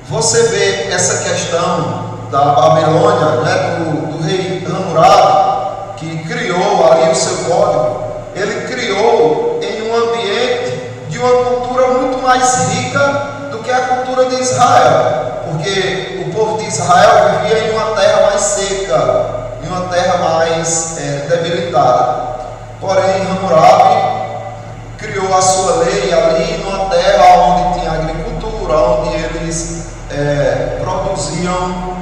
você vê essa questão da Babilônia, né, do rei Hammurabi, que criou ali o seu código. Ele criou em um ambiente de uma cultura muito mais rica do que a cultura de Israel, porque o povo de Israel vivia em uma terra mais seca, em uma terra mais debilitada. Porém, Hammurabi criou a sua lei ali numa terra onde tinha agricultura, onde eles produziam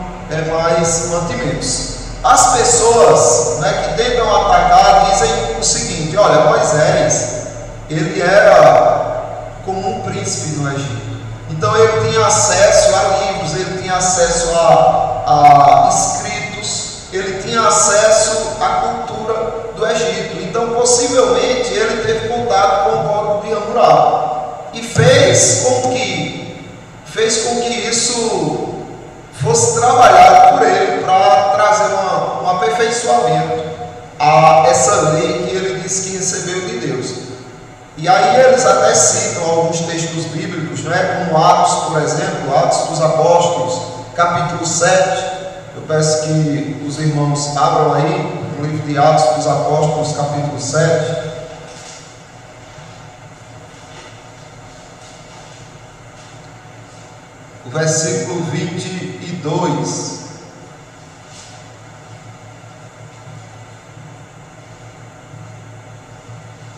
mais mantimentos. As pessoas, né, que tentam atacar dizem o seguinte: olha, Moisés, ele era como um príncipe no Egito. Então ele tinha acesso a livros, ele tinha acesso a escritos, ele tinha acesso à cultura do Egito. Então possivelmente ele teve contato com o código de Hammurabi e fez com que isso fosse trabalhado por ele para trazer um aperfeiçoamento a essa lei que ele disse que recebeu de Deus. E aí eles até citam alguns textos bíblicos, né, como Atos, por exemplo, Atos dos Apóstolos, capítulo 7. Eu peço que os irmãos abram aí no livro de Atos dos Apóstolos, capítulo 7. O versículo 22.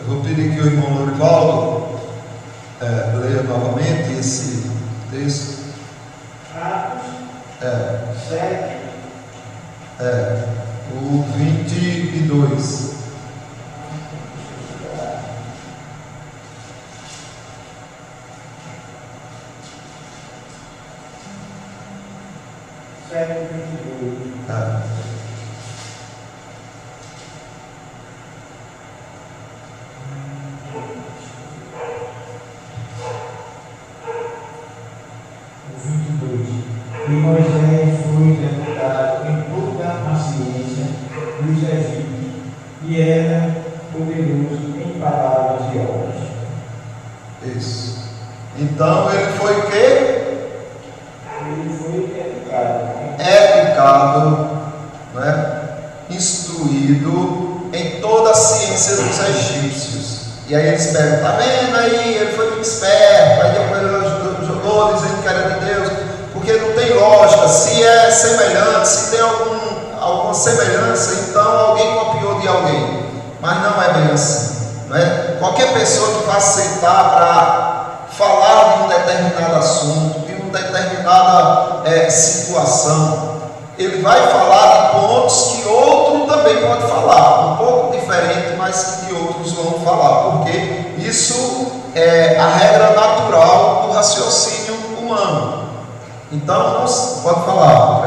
Eu vou pedir que o irmão Lorivaldo leia novamente esse texto. Atos 7. O 22. E Moisés foi deputado em toda a ciência dos egípcios e era poderoso em palavras e obras. Isso. Então ele foi o quê? Ele foi educado. Educado, né? Instruído em toda a ciência dos egípcios. E aí eles perguntam: tá vendo aí? Ele foi muito esperto. Aí depois ele jogou dizendo que era de Deus. Porque não tem lógica. Se é semelhante, se tem alguma semelhança, então alguém copiou de alguém. Mas não é bem assim, não é? Qualquer pessoa que vá sentar para falar de um determinado assunto, de uma determinada situação, ele vai falar de pontos que outro também pode falar, um pouco diferente, mas que outros vão falar, porque isso é a regra natural do raciocínio humano. Então, pode falar.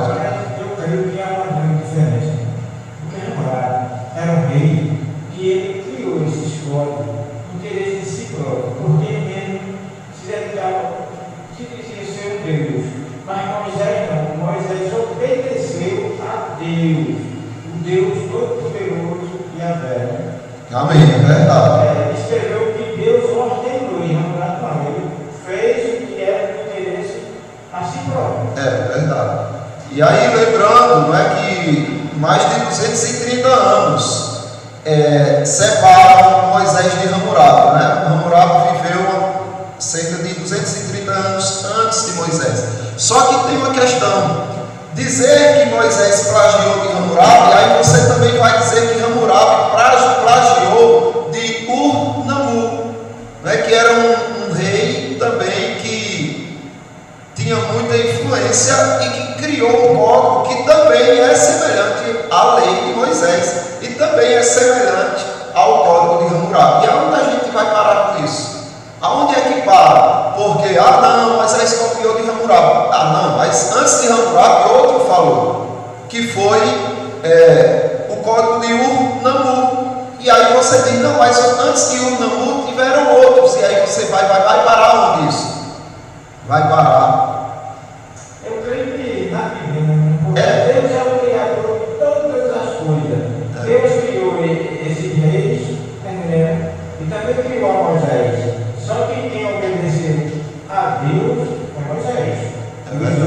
Eu creio que há uma grande diferença. Porque Hammurabi era um rei que ele criou esses códigos no interesse de si próprio, porque ele se dedicava, se dizia ser um Deus. Mas Moisés não. Moisés obedeceu a Deus, o Deus Todo-Poderoso e a velha. Amém, é verdade. Escreveu que Deus ordenou, e Hammurabi não. Ele fez o que era do interesse a si próprio. É verdade. E aí, lembrando, não é que mais de 230 anos separam Moisés de Hammurabi, né? Hammurabi viveu cerca de 230 anos antes de Moisés. Só que tem uma questão: dizer que Moisés plagiou de Hammurabi, aí você também vai dizer que Hammurabi plagiou de Ur-Nammu, né? Que era um rei também que tinha muita influência e que criou um código que também é semelhante à lei de Moisés e também é semelhante ao código de Hammurabi. E aonde a gente vai parar com isso? Aonde é que para? Porque, não, Moisés copiou de Hammurabi. Não, mas antes de Hammurabi outro falou, que foi o código de Ur-Nammu. E aí você diz: não, mas antes de Ur-Nammu tiveram outros. E aí você vai parar onde isso? Vai parar. Eu creio que na Bíblia, porque Deus é o criador de todas as coisas. Deus criou esses reis, entendeu? E também criou a Moisés. Só que quem obedeceu a Deus é Moisés. É verdade.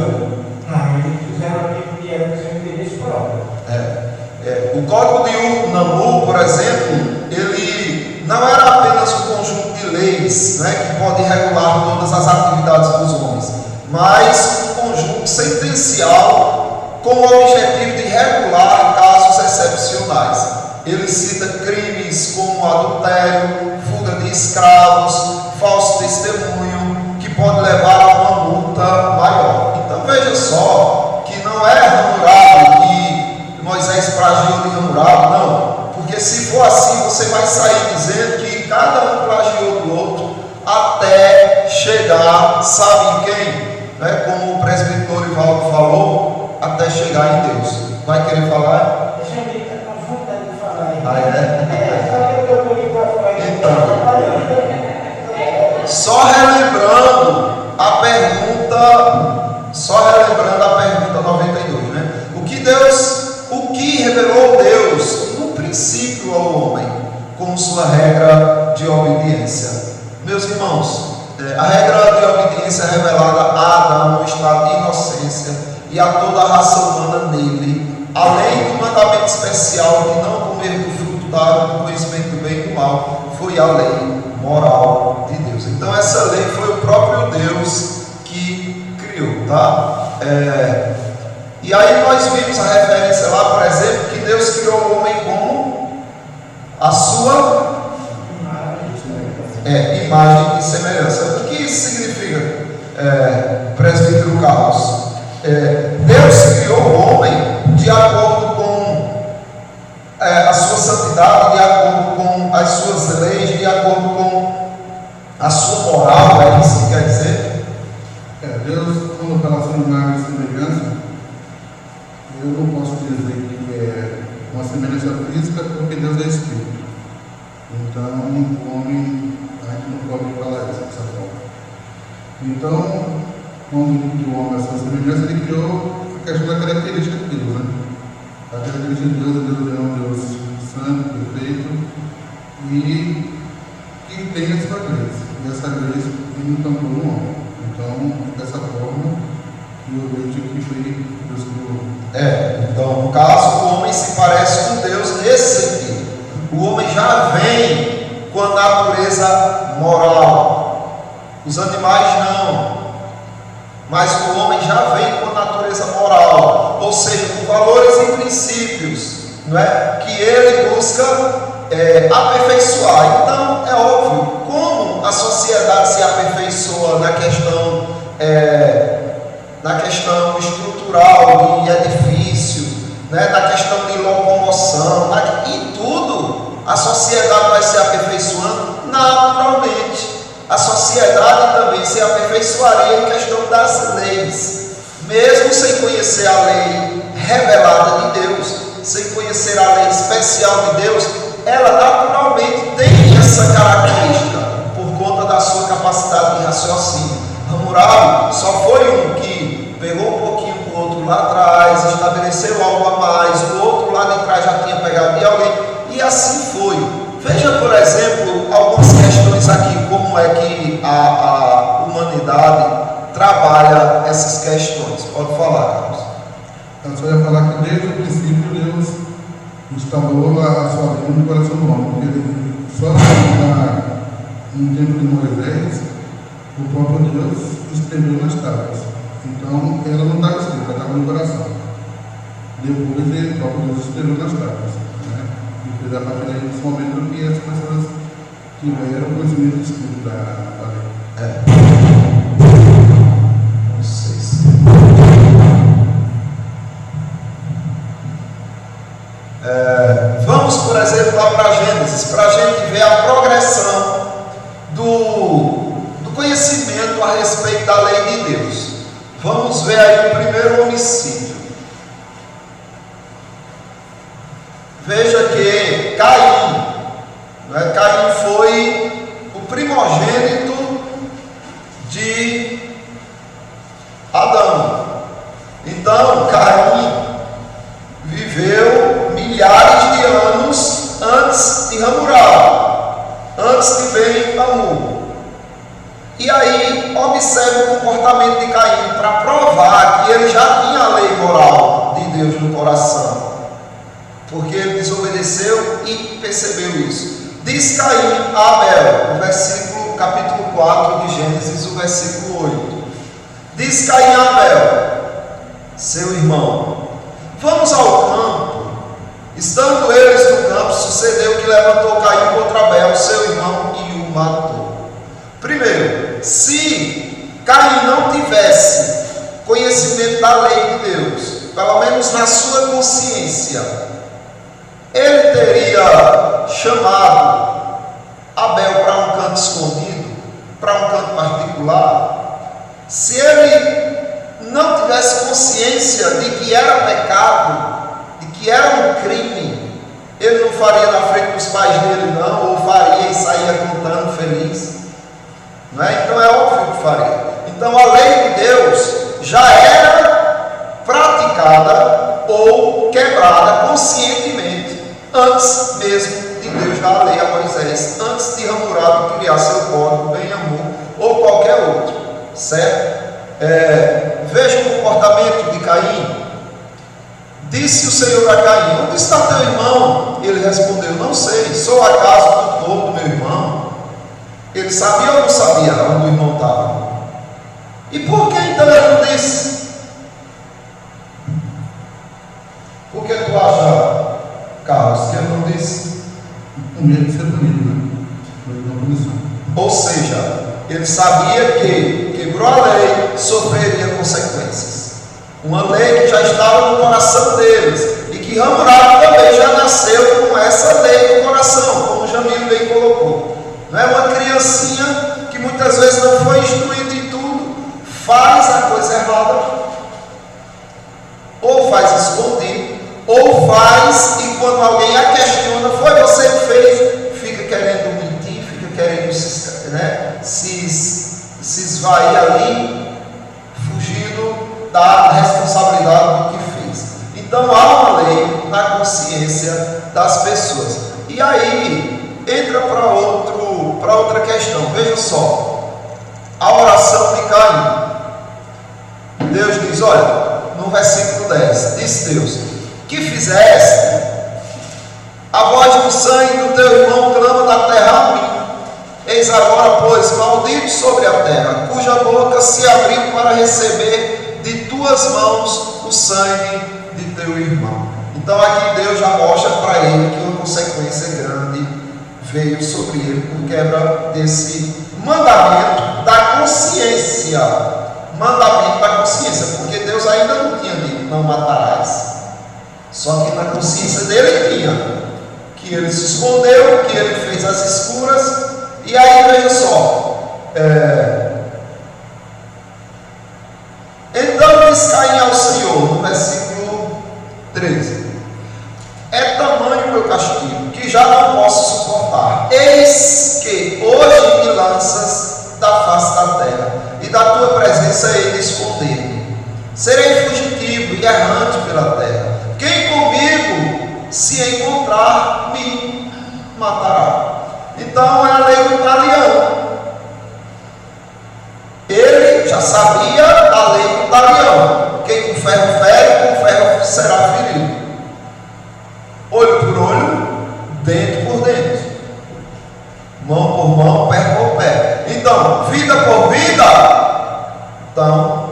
Código de Ur-Nammu, por exemplo, ele não era apenas um conjunto de leis, né, que pode regular todas as atividades dos homens, mas um conjunto sentencial com o objetivo de regular casos excepcionais. Ele cita crimes como adultério, fuga de escravos, falso testemunho, que pode levar a uma multa maior. Então veja só que não é Hammurabi que Moisés plagiou de Hammurabi, não. Porque se for assim, você vai sair dizendo que cada um plagiou do outro até chegar, sabe em quem? Né? Como o presbítero Lorivaldo falou, até chegar em Deus. Vai querer falar? Deixa eu ver, está com vontade de falar aí. Ah, é? Só que eu estou bonito para falar aí. Então, só relembrando a pergunta 92, né? O que revelou Deus no princípio ao homem, como sua regra de obediência? Meus irmãos, a regra de obediência revelada a Adão no estado de inocência e a toda a raça humana nele, além do mandamento especial de não comer do fruto da árvore do conhecimento do bem e do mal, foi a lei moral de Deus. Então essa lei foi o próprio Deus que criou, tá? E aí nós vimos a referência lá, por exemplo, que Deus criou o homem como a sua imagem e semelhança. O que isso significa, presbítero Carlos? Deus criou o homem de acordo com a sua santidade, de acordo com as suas leis, de acordo com a sua moral, é isso que quer dizer? Deus, quando fala sobre imagem e semelhança, eu não posso dizer que é uma semelhança física, porque Deus é Espírito. Então, o homem, a gente não pode falar isso dessa forma. Então, quando ele criou o homem a sua semelhança, ele criou a questão da característica de Deus, né? A característica de Deus é um Deus santo, perfeito, e que tem as suas leis. E essa lei ele encantou no homem. Então, dessa forma, eu vejo que foi Deus criou. Então, no caso, o homem se parece com Deus nesse sentido. O homem já vem com a natureza moral. Os animais não. Mas o homem já vem com a natureza moral. Ou seja, com valores e princípios, não é? Que ele busca aperfeiçoar. Então, é óbvio, como a sociedade se aperfeiçoa na questão estrutural de edifício, né, na questão de locomoção, em tudo, a sociedade vai se aperfeiçoando naturalmente. A sociedade também se aperfeiçoaria em questão das leis, mesmo sem conhecer a lei revelada de Deus, sem conhecer a lei especial de Deus, ela naturalmente tem essa característica por conta da sua capacidade de raciocínio. Hammurabi só foi um que pegou um pouquinho do outro lá atrás, estabeleceu algo a mais, o outro lá de trás já tinha pegado de alguém, e assim foi. Veja, por exemplo, algumas questões aqui, como é que a humanidade trabalha essas questões. Pode falar, Carlos. Eu só ia falar que desde o princípio Deus instalou a sua lei no coração do homem, porque ele só no tempo de Moisés, o próprio Deus escreveu nas tábuas. Então, ela não estava escrita, ela estava no coração. Depois, o próprio Deus escreveu nas tábuas. Né? E fez a partir daí, nesse momento, que as pessoas tiveram o conhecimento escrito da lei. Não sei se... vamos, por exemplo, lá para Gênesis, para a gente ver a progressão do conhecimento a respeito da lei de Deus. Vamos ver aí o primeiro homicídio. Veja que Caim, né? Caim foi o primogênito de Adão. Então, Caim viveu milhares de anos antes de Hammurabi, antes de Ben-Amur. E aí, observe o comportamento de Caim para provar que ele já tinha a lei moral de Deus no coração. porque ele desobedeceu e percebeu isso. Diz Caim a Abel, o capítulo 4 de Gênesis, o versículo 8. Diz Caim a Abel, seu irmão: vamos ao campo. Estando eles no campo, sucedeu que levantou Caim contra Abel, seu irmão, e o matou. Primeiro, se Caim não tivesse conhecimento da lei de Deus, pelo menos na sua consciência, ele teria chamado Abel para um canto escondido, para um canto particular. Se ele não tivesse consciência de que era pecado, de que era um crime, ele não faria na frente dos pais dele, não, ou faria e saía contando feliz, não é? Então é óbvio que faria. Então a lei de Deus já era praticada ou quebrada conscientemente antes mesmo de Deus dar a lei a Moisés, antes de Hammurabi criar seu código, Ben-Amur ou qualquer outro, certo? Veja o comportamento de Caim. Disse o Senhor a Caim: onde está teu irmão? Ele respondeu: não sei, sou acaso tutor do meu irmão? Ele sabia ou não sabia onde o irmão estava? E por que então ele não disse? Por que tu acha, Carlos, que ele não disse? Com medo de ser punido, né? Foi uma punição. Ou seja, ele sabia que quebrou a lei, sofreria consequências. Uma lei que já estava no coração deles, e que Hammurabi também já nasceu com essa lei no coração, como o Jamil bem colocou. Não é uma criancinha que muitas vezes não foi instruída em tudo, faz a coisa errada, ou faz escondido, ou faz e quando alguém a questiona, foi você que fez, fica querendo mentir, fica querendo se esvair ali, fugindo da responsabilidade do que fez. Então há uma lei na consciência das pessoas. E aí entra para outra questão. Veja só, a oração de Caim. Deus diz, olha, no versículo 10, diz Deus: que fizeste? A voz do sangue do teu irmão clama da terra a mim. Eis agora, pois, maldito sobre a terra, cuja boca se abriu para receber de tuas mãos o sangue de teu irmão. Então aqui Deus já mostra para ele que uma consequência grande veio sobre ele por quebra desse mandamento da consciência. Mandamento da consciência, porque Deus ainda não tinha dito, não matarás. Só que na consciência dele tinha, que ele se escondeu, que ele fez as escuras. E aí veja só, então diz Caim ao Senhor, no versículo 13: é tamanho o meu castigo, que já não posso suportar. Eis que hoje me lanças da face da terra, e da tua presença hei de esconder-me. Serei fugitivo e errante pela terra. Quem comigo se encontrar, me matará. Então é a lei do talião. Ele já sabia a lei do talião. Quem com ferro fere, com ferro será ferido. Olho por olho, dente por dente, mão por mão, pé por pé. Então, vida por vida, então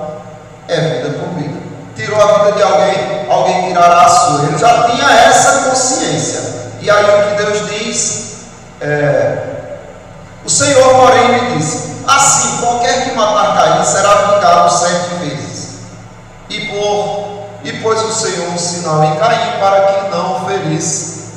é vida por vida. Tirou a vida de alguém, alguém tirará a sua. Ele já tinha essa consciência. E aí o que Deus diz? O Senhor, porém, me disse: assim, qualquer que matar Caim será vingado 7 vezes. E pôs o Senhor um sinal em Caim para que não o ferisse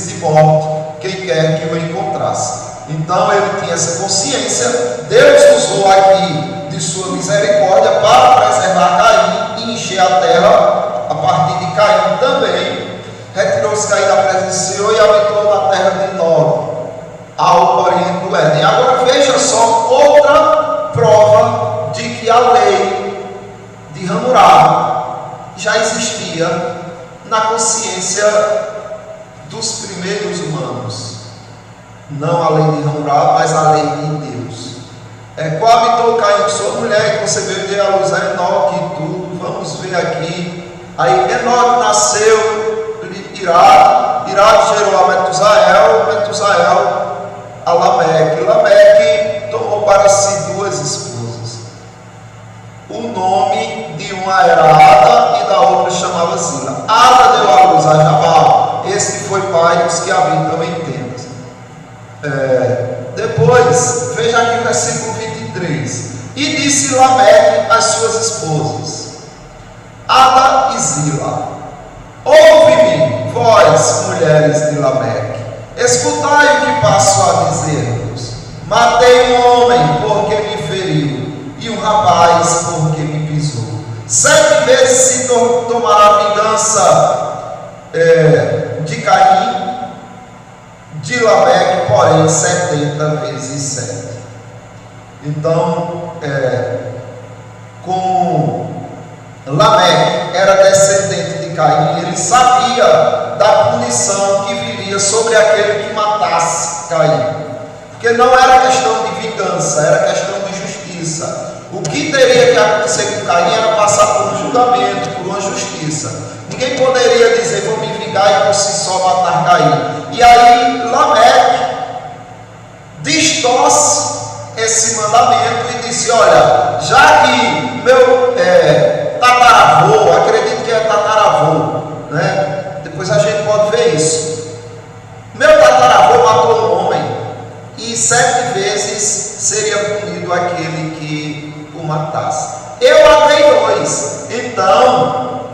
de morte quem quer que o encontrasse. Então ele tinha essa consciência. Deus usou aqui de sua misericórdia para preservar Caim e encher a terra a partir de Caim também. Retirou-se Caim da presença do Senhor e habitou na terra de Nod, ao oriente do Éden. Agora veja só outra prova de que a lei de Hammurabi já existia na consciência dos primeiros humanos. Não a lei de Hammurabi, mas a lei de Deus. Coabitou Caim com sua mulher e concebeu e deu à luz a Enoque e tudo. Vamos ver aqui Aí Enoque nasceu de Irade, Irade gerou a Metusael, Metusael a Lameque. Lameque tomou para si 2 esposas. O nome de uma era Ada e da outra chamava Zila. Ada deu à luz a Jabal. Este foi pai dos que habitam em tendas. Depois, veja aqui o versículo 23. E disse Lameque às suas esposas, Ada e Zila: ouve-me, vós, mulheres de Lameque, escutai o que passo a dizer-vos. Matei um homem porque me feriu, e um rapaz porque me pisou. 7 vezes se tomará vingança de Caim, de Lameque, porém 70 vezes 7. Então, como Lameque era descendente de Caim, ele sabia da punição que viria sobre aquele que matasse Caim, porque não era questão de vingança, era questão de justiça. O que teria que acontecer com Caim era passar por um julgamento, por uma justiça. Ninguém poderia dizer, vou me vingar e por si só matar Caim. E aí Lameque distorce esse mandamento e disse, olha, já que meu tataravô, acredito que é tataravô, né? Depois a gente pode ver isso. Meu tataravô matou um homem e 7 vezes seria punido aquele que o matasse. Eu matei 2, então,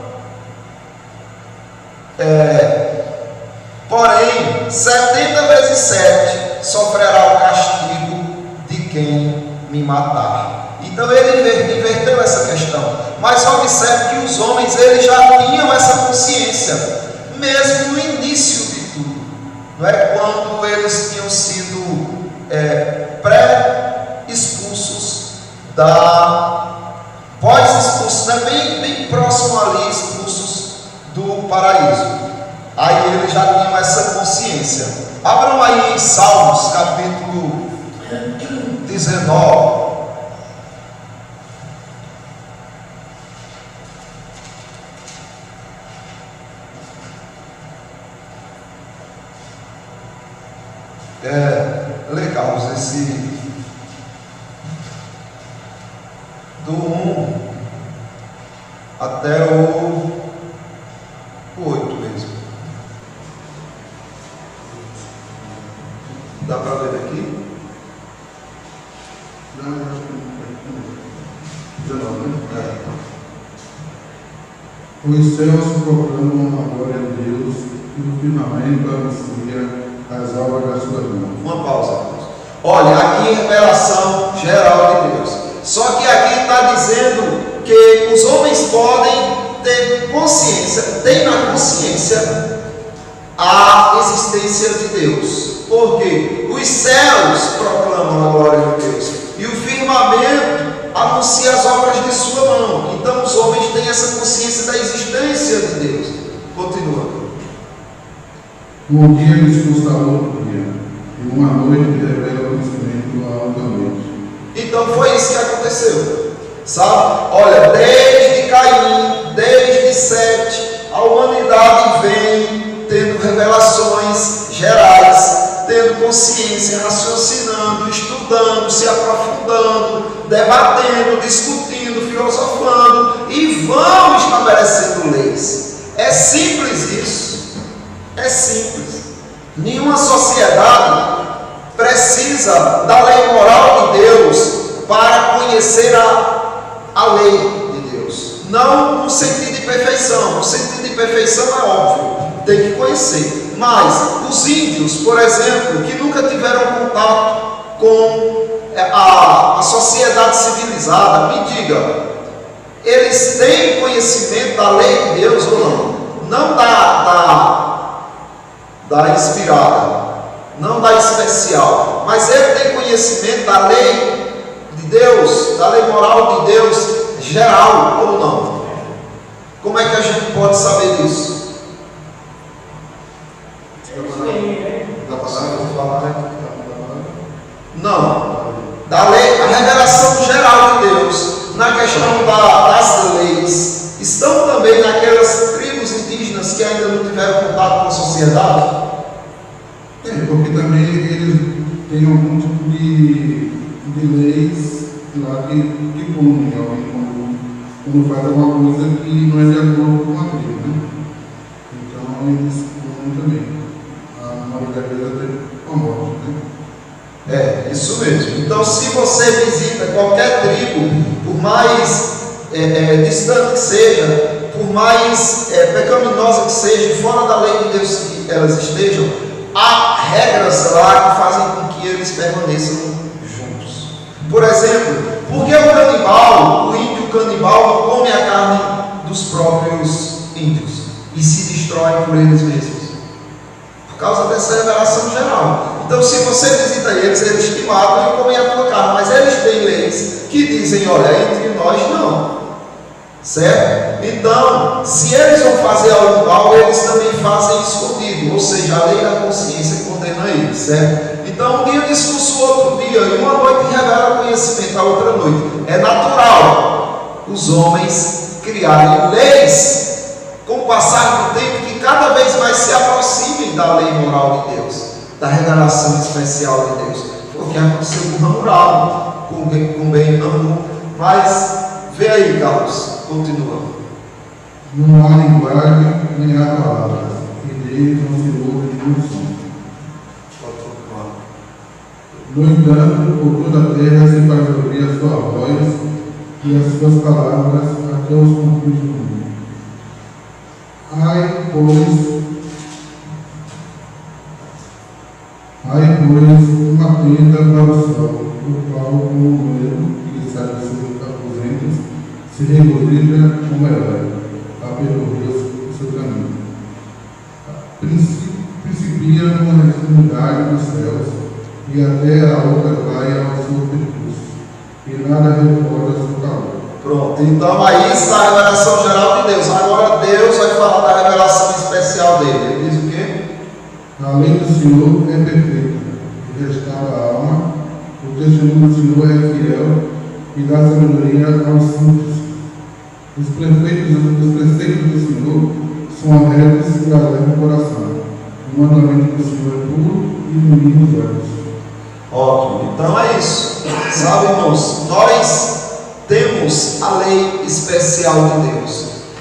porém, 70 vezes 7 sofrerá o castigo de quem me matar. Então ele inverteu essa questão. Mas observe que os homens eles já tinham essa consciência, mesmo no início de tudo, não é? Quando eles tinham sido pré-expulsos pós-expulsos, né? bem próximo ali, expulsos do paraíso. Aí eles já tinham essa consciência. Abram aí em Salmos, capítulo 19. Legal, esse do 1 até o 8 mesmo. Dá para ler aqui? Não, acho que não. Os céus proclamam a glória de Deus e o firmamento anuncia as obras das suas mãos. Uma pausa, Deus. Olha, aqui revelação geral de Deus. Só que aqui está dizendo que os homens podem ter consciência, tem na consciência a existência de Deus. Porque os céus proclamam a glória de Deus e o firmamento anuncia as obras de sua mão. Então os homens têm essa consciência da existência de Deus. Continua. Um dia me expulsa outro dia, e uma noite revela o conhecimento a outra noite. Então foi isso que aconteceu, sabe? Olha, desde Caim, desde Sete, a humanidade vem tendo revelações gerais, tendo consciência, raciocinando, estudando, se aprofundando, debatendo, discutindo, filosofando e vão estabelecendo leis. É simples isso. É simples. Nenhuma sociedade precisa da lei moral de Deus para conhecer a lei de Deus. Não no sentido de perfeição. No sentido de perfeição é óbvio, tem que conhecer. Mas os índios, por exemplo, que nunca tiveram contato com a sociedade civilizada, me diga, eles têm conhecimento da lei de Deus ou não? Não da inspirada, não da especial, mas ele tem conhecimento da lei de Deus, da lei moral de Deus geral ou não? Como é que a gente pode saber disso? Não, da lei, a revelação geral de Deus na questão das leis estão também naquelas sociedade? Porque também eles têm algum tipo de leis lá que punem alguém quando faz alguma coisa que não é de acordo com a lei, né? Então eles punem também. A moralidade deles é a morte, né? Isso mesmo. Então, se você visita qualquer tribo, por mais distante que seja, por mais pecaminosa que seja, fora da lei de Deus que elas estejam, há regras lá que fazem com que eles permaneçam juntos. Por exemplo, por que o índio canibal não come a carne dos próprios índios e se destrói por eles mesmos? Por causa dessa revelação geral. Então, se você visita eles te matam e comem a tua carne, mas eles têm leis que dizem, olha, entre nós não. Certo? Então, se eles vão fazer algo mal, eles também fazem escondido, ou seja, a lei da consciência condena eles, certo? Então, um dia discurso, outro dia, e uma noite revela conhecimento, a outra noite. É natural os homens criarem leis com o passar do tempo que cada vez mais se aproximem da lei moral de Deus, da revelação especial de Deus. Porque aconteceu com Hammurabi, com Ben-Hur, mas vê aí, Carlos. Continua. Não há linguagem nem há palavras, e deles não se ouve nenhum som. No entanto, por toda a terra se faz ouvir a sua voz e as suas palavras até os confins do mundo. Ai, pois, uma tenda para o sol, o qual, como um noivo que sai dos seus aposentos, se regozija como herói, a percorrer o seu caminho. Principia numa extremidade dos céus, e até a outra vai ao seu percurso, e nada recorda seu calor. Pronto, então aí está a revelação geral de Deus. Agora Deus vai falar da revelação especial dele. Ele diz o quê? A lei do Senhor é perfeita, e restaura a alma, o testemunho do Senhor é fiel, e dá sabedoria aos simples. Os preceitos do Senhor são retos e alegram o coração. O mandamento do Senhor é puro e ilumina os olhos. Ótimo, então é isso. Sabe, irmãos, nós temos a lei especial de Deus,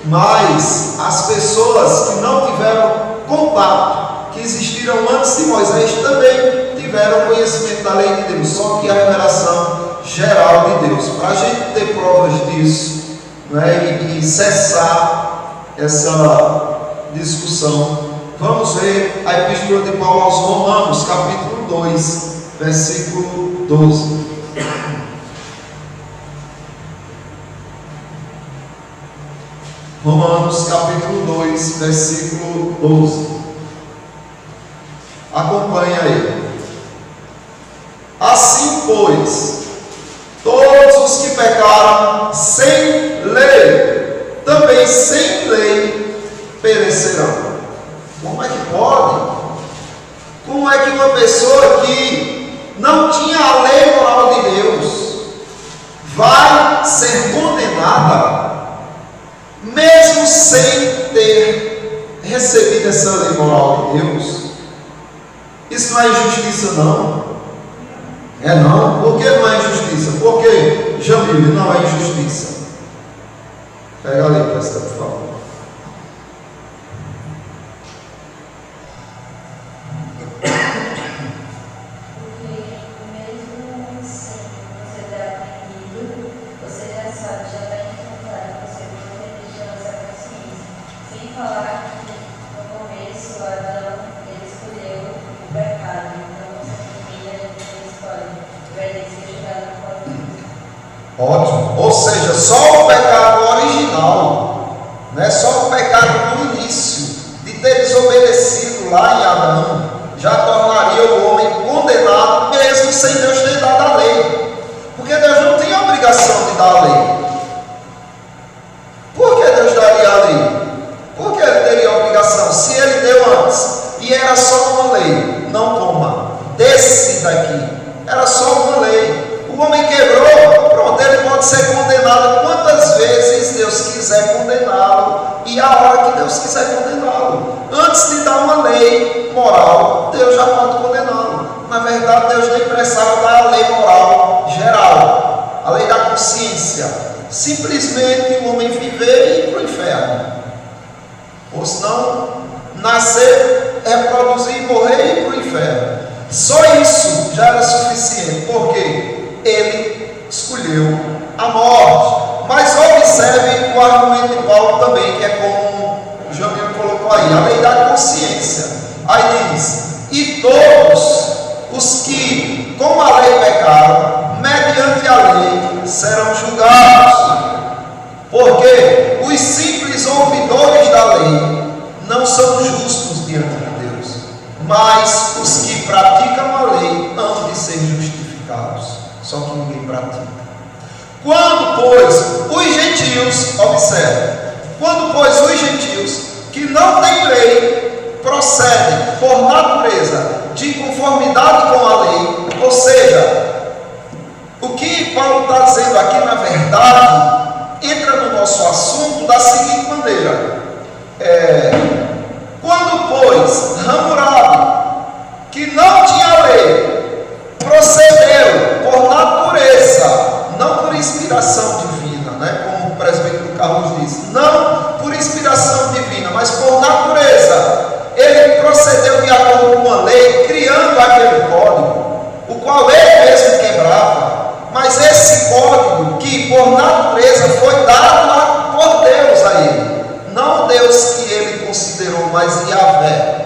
mas as pessoas que não tiveram contato, que existiram antes de Moisés, também tiveram conhecimento da lei de Deus, só que a revelação geral de Deus. Para a gente ter provas disso, né, e cessar essa discussão, vamos ver a epístola de Paulo aos Romanos, capítulo 2, versículo 12. Romanos capítulo 2, versículo 12. Acompanha aí. Assim, pois, todos os que pecaram sem lei, também sem lei perecerão. Como é que pode? Como é que uma pessoa que não tinha a lei moral de Deus vai ser condenada, mesmo sem ter recebido essa lei moral de Deus? Isso não é injustiça, não? É não? Por que não é injustiça? Porque, Jamil, não é injustiça. Pega ali, pastor, por favor. Ótimo. Ou seja, só o pecado original, né? Só o pecado do início, de ter desobedecido lá em Adão, já tornaria o homem condenado, mesmo sem Deus ter dado a lei. Porque Deus não tem a obrigação de dar a lei. Por que Deus daria a lei? Por que ele teria a obrigação? Se ele deu antes, e era só uma lei: não coma, desce daqui. Era só uma lei. O homem quebrou, pronto, ele pode ser condenado quantas vezes Deus quiser. quiser condená-lo e a hora que Deus quiser condená-lo. Antes de dar uma lei moral, Deus já pode condená-lo. Na verdade, Deus nem precisava dar a lei moral geral, a lei da consciência. Simplesmente o homem viver e ir para o inferno. Ou senão, nascer, reproduzir, morrer e ir para o inferno. Só isso já era suficiente, porque ele escolheu a morte. Mas observe o argumento de Paulo também, que é como o Jamil colocou aí, a lei da consciência. Aí diz: e todos os que com a lei pecaram, mediante a lei serão julgados. Porque os simples ouvidores da lei não são justos diante de Deus, mas os que praticam a lei hão de ser justificados. Só que ninguém pratica. Quando, pois, os gentios, observe, quando, pois, os gentios que não têm lei procedem por natureza de conformidade com a lei, ou seja, o que Paulo está dizendo aqui, na verdade, entra no nosso assunto da seguinte maneira: quando, pois, Hammurabi, que não tinha lei, procedeu por natureza, não por inspiração divina, como o presbítero Carlos disse, não por inspiração divina, mas por natureza, ele procedeu de acordo com a lei, criando aquele código, o qual ele mesmo quebrava. Mas esse código que por natureza foi dado por Deus a ele, não Deus que ele considerou, mas Yahvé,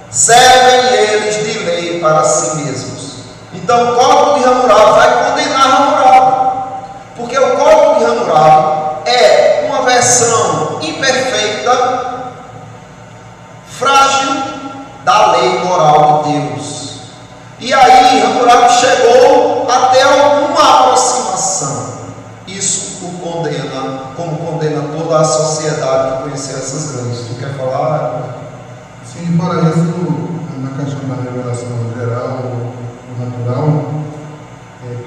servem eles de lei para si mesmos. Então o código de Hammurabi vai condenar Hammurabi, porque o código de Hammurabi é uma versão imperfeita, frágil da lei moral de Deus. E aí Hammurabi chegou até alguma aproximação. Isso o condena, como condena toda a sociedade que conheceu essas leis. Tu quer falar? Sim, fora isso, na questão da revelação geral ou natural,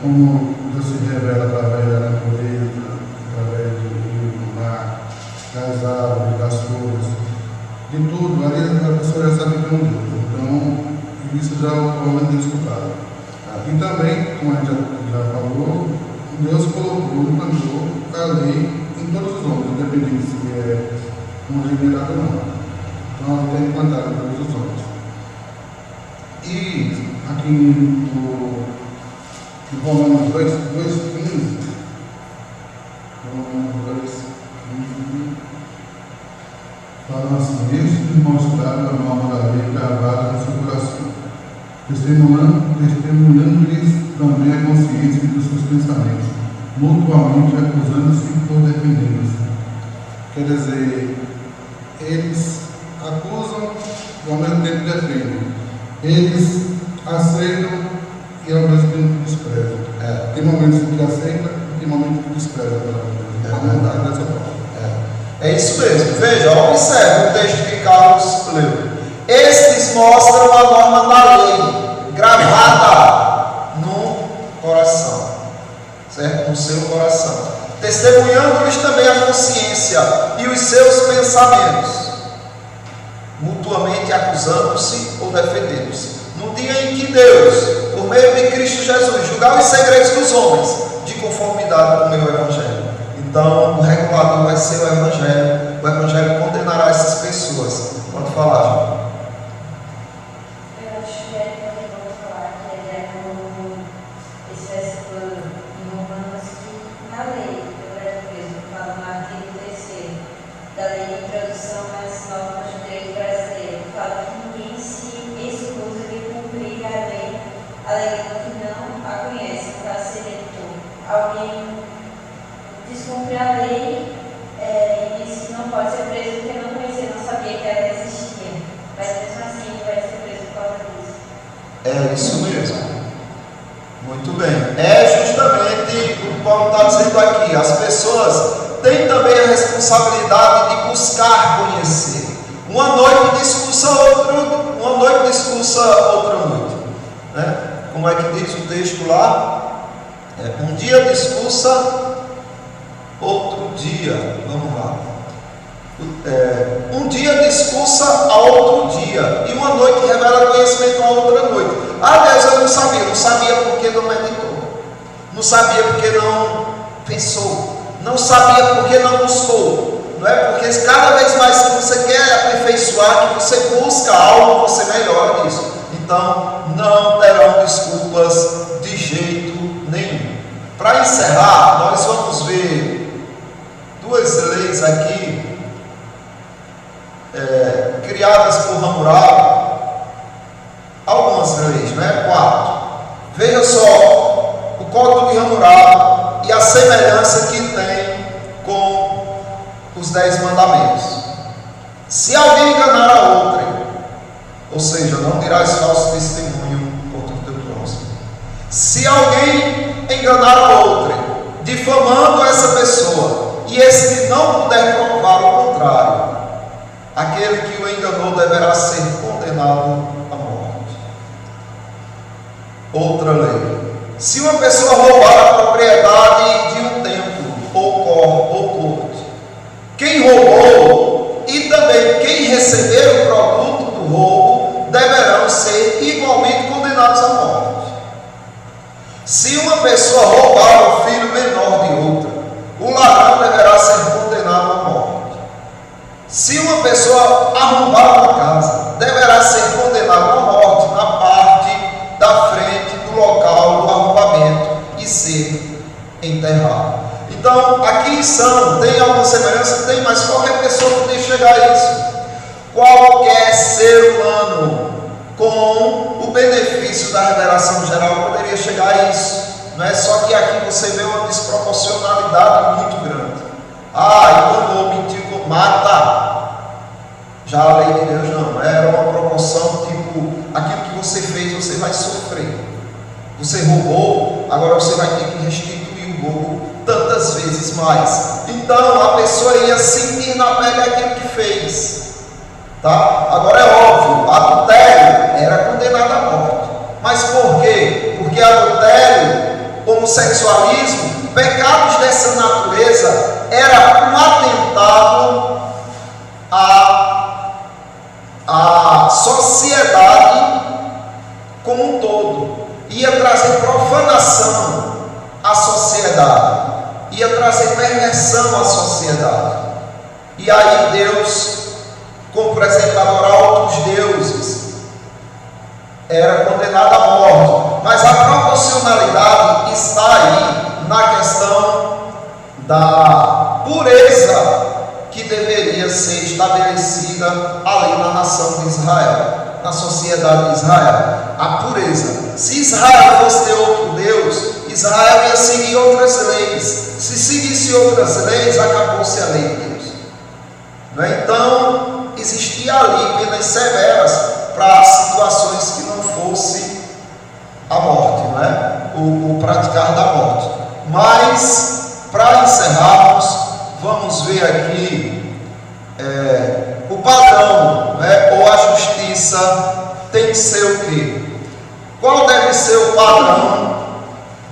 como Deus se revela através da natureza, através do rio, do mar, das árvores, das flores, de tudo, ali a pessoa já sabe que é um Deus. Então, isso já é o homem desculpado. E também, como a gente já falou, Deus colocou, mandou a lei em todos os homens, independente se é homogeneidade ou não. Então, ela tem implantado em todos os homens. E aqui no Romanos 2,15, fala assim: este mostraram a norma da lei gravada no seu coração, testemunhando-lhes também a consciência dos seus pensamentos, mutuamente acusando-se por defendendo-se. Quer dizer, eles acusam e ao mesmo tempo defendem. Eles aceitam e ao mesmo tempo desprezam. Tem momentos que aceitam e tem momentos que desprezam. É isso mesmo. Veja, observe o texto que Carlos leu. Estes mostram a norma da lei gravada no coração, certo? No seu coração, testemunhando-lhes também a consciência e os seus pensamentos, mutuamente acusando-se ou defendendo-se, no dia em que Deus, por meio de Cristo Jesus, julgar os segredos dos homens, de conformidade com o meu Evangelho. Então, o regulador vai ser o Evangelho condenará essas pessoas. Pode falar, João. Eu acho que é bom falar que ele é como esse versículo em Romanos que na lei, eu falo no artigo 3º da lei de introdução às normas do direito brasileiro, fala que ninguém se excusa de cumprir a lei, alegando que não a conhece, para ser eleitor. Alguém descumprir a lei e disse que não pode ser preso porque não conhecia, não sabia que ela existia. Mas mesmo assim ele vai ser preso por causa disso. É isso mesmo. Muito bem. É justamente o que Paulo está dizendo aqui. As pessoas têm também a responsabilidade de buscar conhecer. Uma noite discursa outra noite. Né? Como é que diz o texto lá? Um dia discursa outro dia, vamos lá. Um dia discursa a outro dia, e uma noite revela conhecimento a outra noite. Ah, Deus, eu não sabia porque não meditou, não sabia porque não pensou, não sabia porque não buscou. Não é porque cada vez mais que você quer aperfeiçoar, que você busca algo, você melhora nisso. Então, não terão desculpas de jeito nenhum. Para encerrar, nós vamos ver duas leis aqui, criadas por Hammurabi, algumas leis, né? 4. Veja só o código de Hammurabi e a semelhança que tem com os 10 mandamentos. Se alguém enganar a outrem, ou seja, não dirás falso testemunho contra o teu próximo. Se alguém enganar a outrem, difamando essa pessoa, e este não puder provar o contrário, aquele que o enganou deverá ser condenado à morte. Outra lei. Se uma pessoa roubar a propriedade de um templo, ou corte, quem roubou e também quem receber o produto do roubo deverão ser igualmente condenados à morte. Se uma pessoa roubar o filho menor de outra, o ladrão deverá ser condenado à morte. Se uma pessoa arrombar uma casa, deverá ser condenado à morte na parte da frente do local do arrombamento e ser enterrado. Então, aqui tem alguma semelhança? Tem, mas qualquer pessoa poderia chegar a isso. Qualquer ser humano com o benefício da revelação geral poderia chegar a isso. Não é só que aqui você vê uma desproporcionalidade muito grande. Enganou, mentiu, mata. Já a lei de Deus não, era uma proporção tipo, aquilo que você fez, você vai sofrer. Você roubou, agora você vai ter que restituir o roubo tantas vezes mais. Então a pessoa ia sentir na pele aquilo que fez. Tá? Agora é óbvio, adultério era condenado à morte. Mas por quê? Porque adultério, homossexualismo, pecados dessa natureza era um atentado à sociedade como um todo. Ia trazer profanação à sociedade, ia trazer perversão à sociedade. E aí Deus, como por exemplo adorar outros deuses, era condenado à morte. Mas a proporcionalidade está aí na questão da pureza que deveria ser estabelecida ali na nação de Israel, na sociedade de Israel. A pureza. Se Israel fosse ter outro Deus, Israel ia seguir outras leis. Se seguisse outras leis, acabou-se a lei de Deus. Então, existia ali penas severas para situações que não fosse a morte, não é? O praticar da morte. Mas, para encerrarmos, vamos ver aqui o padrão, né? Ou a justiça tem que ser o quê? Qual deve ser o padrão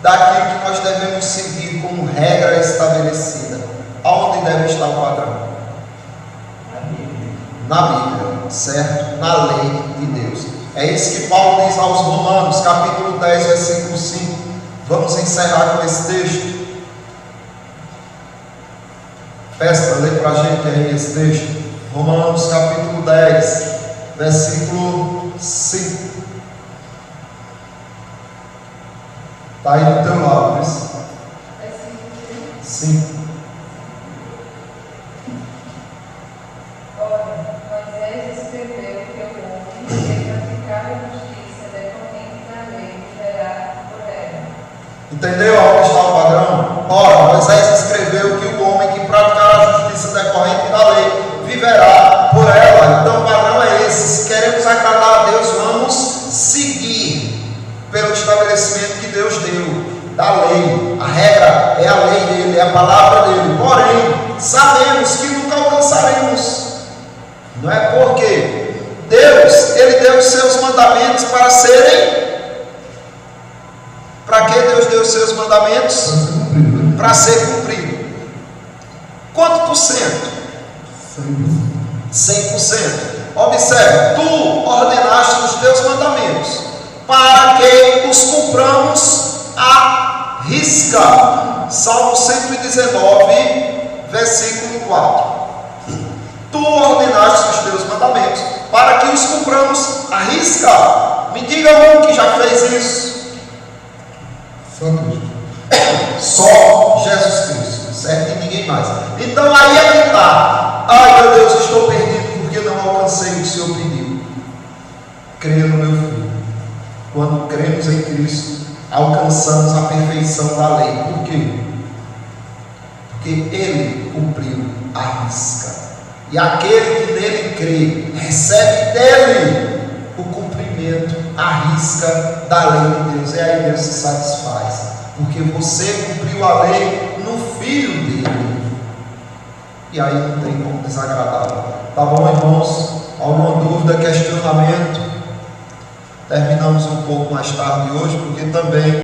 daquilo que nós devemos seguir como regra estabelecida? Aonde deve estar o padrão? Na Bíblia, certo? Na lei de Deus. É isso que Paulo diz aos Romanos, capítulo 10, versículo 5. Vamos encerrar com esse texto. Peça, lê para a gente aí esse texto. Romanos, capítulo 10, versículo 5. Está aí do teu lado, né? 5. Entendeu onde está o padrão? Ora, Moisés escreveu que o homem que praticar a justiça decorrente da lei viverá por ela. Então o padrão é esse. Se queremos agradar a Deus, vamos seguir pelo estabelecimento que Deus deu da lei. A regra é a lei dele, é a palavra dele. Porém, sabemos que nunca alcançaremos. Não é porque Deus, Ele deu os seus mandamentos para serem... Para que Deus deu os seus mandamentos? Para ser cumprido. Quanto por cento? 100%. 100%. Observe, tu ordenaste os teus mandamentos para que os cumpramos à risca. Salmo 119, versículo 4. Tu ordenaste os teus mandamentos para que os cumpramos à risca. Me diga um que já fez isso. Só Cristo. Só Jesus Cristo, certo? E ninguém mais. Então aí é que está. Ai meu Deus, estou perdido porque não alcancei o que o Senhor pediu. Creia no meu Filho. Quando cremos em Cristo, alcançamos a perfeição da lei. Por quê? Porque Ele cumpriu a risca. E aquele que nele crê, recebe dele o cumprimento, a risca da lei de Deus. E aí Deus se satisfaz. Porque você cumpriu a lei no Filho dele. E aí não tem como desagradá-lo. Tá bom, irmãos? Alguma dúvida, questionamento? Terminamos um pouco mais tarde hoje, porque também